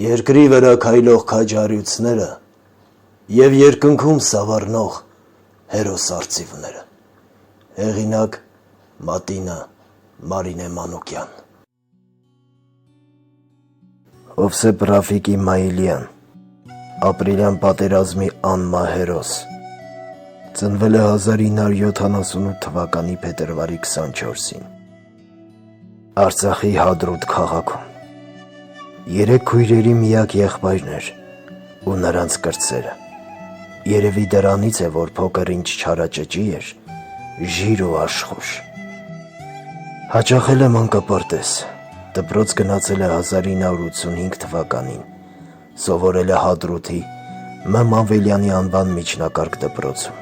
Երկրի վրա քայլող քաջարյուծները և երկնքում սավառնող հերոս արծիվները։ Հեղինակ Մատինա Մարինե Մանուկյան։ Հովսեփ Ռաֆիկ Իսմայիլյան, ապրիլյան պատերազմի անմահ հերոս, ծնվել է 1978 թվականի փետրվարի 24-ին Արցախի Հադրութ քաղաքում։ 3 քույրերի միակ եղբայրն էր ու նրանց կրտսերը։ Երևի դրանից է, որ փոքր ինչ չարաճճի էր, ժիր ու աշխույժ։ Հաճախել է մանկապարտեզ, դպրոց գնացել է 1985 թվականին, սովորել է Հադրութի Մ. Մանվելյանի անվան միջնակարգ դպրոցում։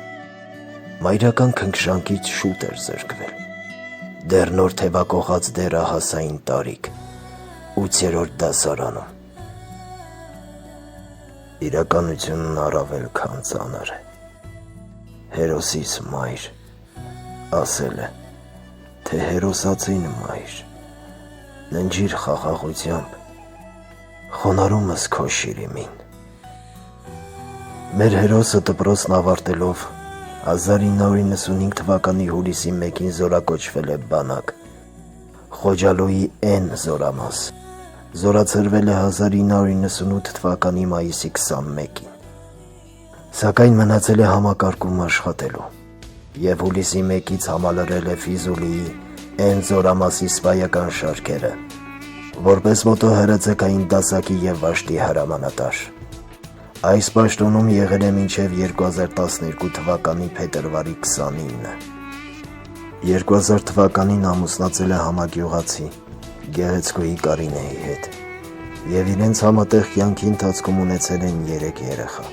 Մայրական քնքշանքից շուտ էր զրկվել։ Դեռ նոր թևակողած դեռահասային տարիք, 8-րդ դասարանում։ Իրականությունն առավել քան ծանր է։ Հերոսիս մայր ասել է, թե հերոսացին մայր, ննջիր խաղաղությամբ, խոնարհումս քո շիրիմին։ Մեր հերոսը դպրոցն ավարտելով 1995 թվականի հուլիսի 1-ին զորակոչվել է բանակ, Խոջալոյի N զորամաս, զորացրվել է 1998 թվականի մայիսի 21-ին, սակայն մնացել է համակարգում աշխատելու և հուլիսի 1-ից համալրել է Ֆիզուլիի N զորամասի սպայական շարքերը, որպես մոտոհրաձգային դասակի և վաշտի հրամանատար։ Այս պաշտոնում եղել է մինչև 2012 թվականի փետրվարի 29-ը։ 2000 թվականին ամուսնացել է համագյուղացի Գեղեցկուհի Կարինեի հետ և իրենց համատեղ կյանքի ընթացքում ունեցել են 3 երեխա,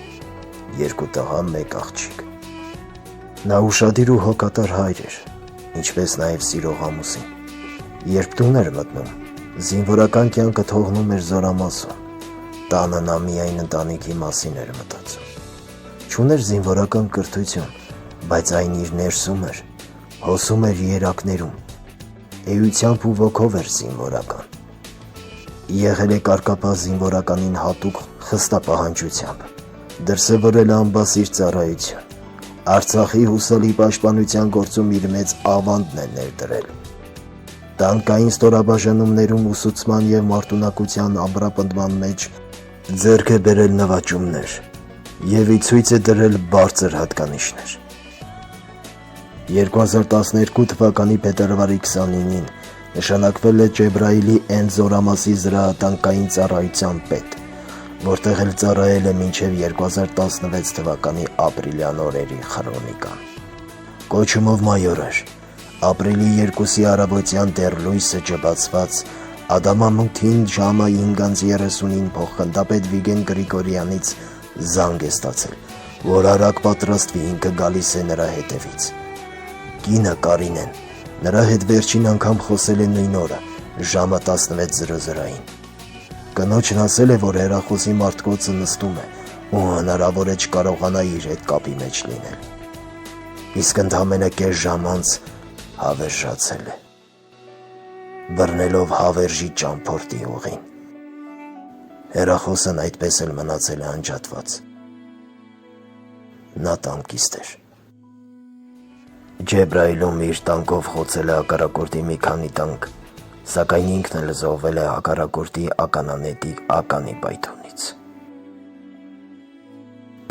2 տղա, 1 աղջիկ։ Նա ուշադիր ու հոգատար հայր էր, ինչպես նաև սիրող ամուսին։ Երբ տուն էր մտնում, զինվորական կյանքը թողնում էր զորամասում, տանը նա միայն ընտանիքի մասին էր մտածում։ Չուներ զինվորական կրթություն, բայց այն իր ներսում էր, հոսում էր երակներում, էությամբ ու ոգով էր զինվորական։ Եղել է կարգապահ զինվորականին հատուկ խստապահանջությամբ, դրսևորել է անբասիր ծառայություն, Արցախի հուսալի պաշտպանության գործում իր մեծ ավանդն է ներդրել։ Տանկային ստորաբաժանումներում ուսուցման և մարտունակության ամրապնդման մեջ ձեռք է բերել նվաճումներ և ի ցույց է դրել բարձր հատկանիշներ։ 2012 թվականի փետրվարի 29-ին նշանակվել է Ջեբրայիլի N զորամասի զրահատանկային ծառայության պետ, որտեղ էլ ծառայել է մինչև 2016 թվականի ապրիլյան օրերի խրոնիկան։ Կոչումով մայոր էր, ապրիլի 2-ի առավոտյան դեռ լույսը ջբացված Ադամամութին ժամը 5:30-ին փոխգնդապետ Վիգեն Գրիգորյանից զանգ է ստացել, որ արագ պատրաստվի, ինքը գալիս է նրա հետևից։ Կինը Կարինեն նրա հետ վերջին անգամ խոսել է նույն օրը, ժամը 16:00-ին։ Կնոջն ասել է, որ հեռախոսի մարտկոցը նստում է ու հնարավոր է չկարողանա իր հետ կապի մեջ լինել։ Իսկ ընդամենը կես ժամ անց հավերժացել է, բռնելով հավերժի ճամփորդի ուղին։ Հեռախոսն այդպես էլ մնացել է անջատված։ Նա տանկիստ էր։ Ջեբրայիլում իր տանկով խոցել է հակառակորդի մի քանի տանկ, սակայն ինքն էլ զոհվել է հակառակորդի ականանետի ականի պայթյունից։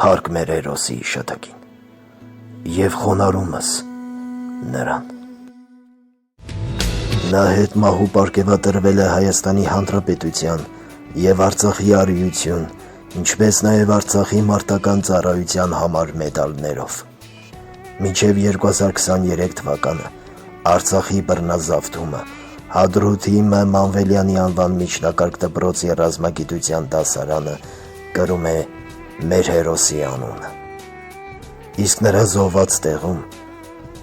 Փառք մեր հերոսի հիշատակին և խոնարհումս նրան։ Նա հետմահու պարգևատրվել է Հայաստանի Հանրապետության և Արցախի արիություն, ինչպես նաև Արցախի մարտական ծառայության համար մեդալներով։ Մինչև 2023 թվականը Արցախի բռնազավթումը Հադրութի Մ. Մանվելյանի անվան միջնակարգ դպրոցի ռազմագիտության դասարանը կրում է մեր հերոսի անունը։ Իսկ նրա զոհված տեղում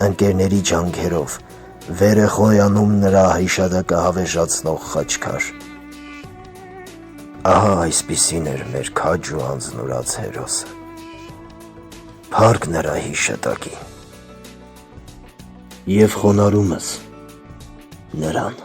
ընկերների ջանքերով վեր է խոյանում նրա հիշատակը հավերժացնող խաչքար։ Ահա այսպիսին էր մեր քաջ ու անձնուրաց հերոսը։ Փառք նրա հիշատակին և խոնարհումս նրան։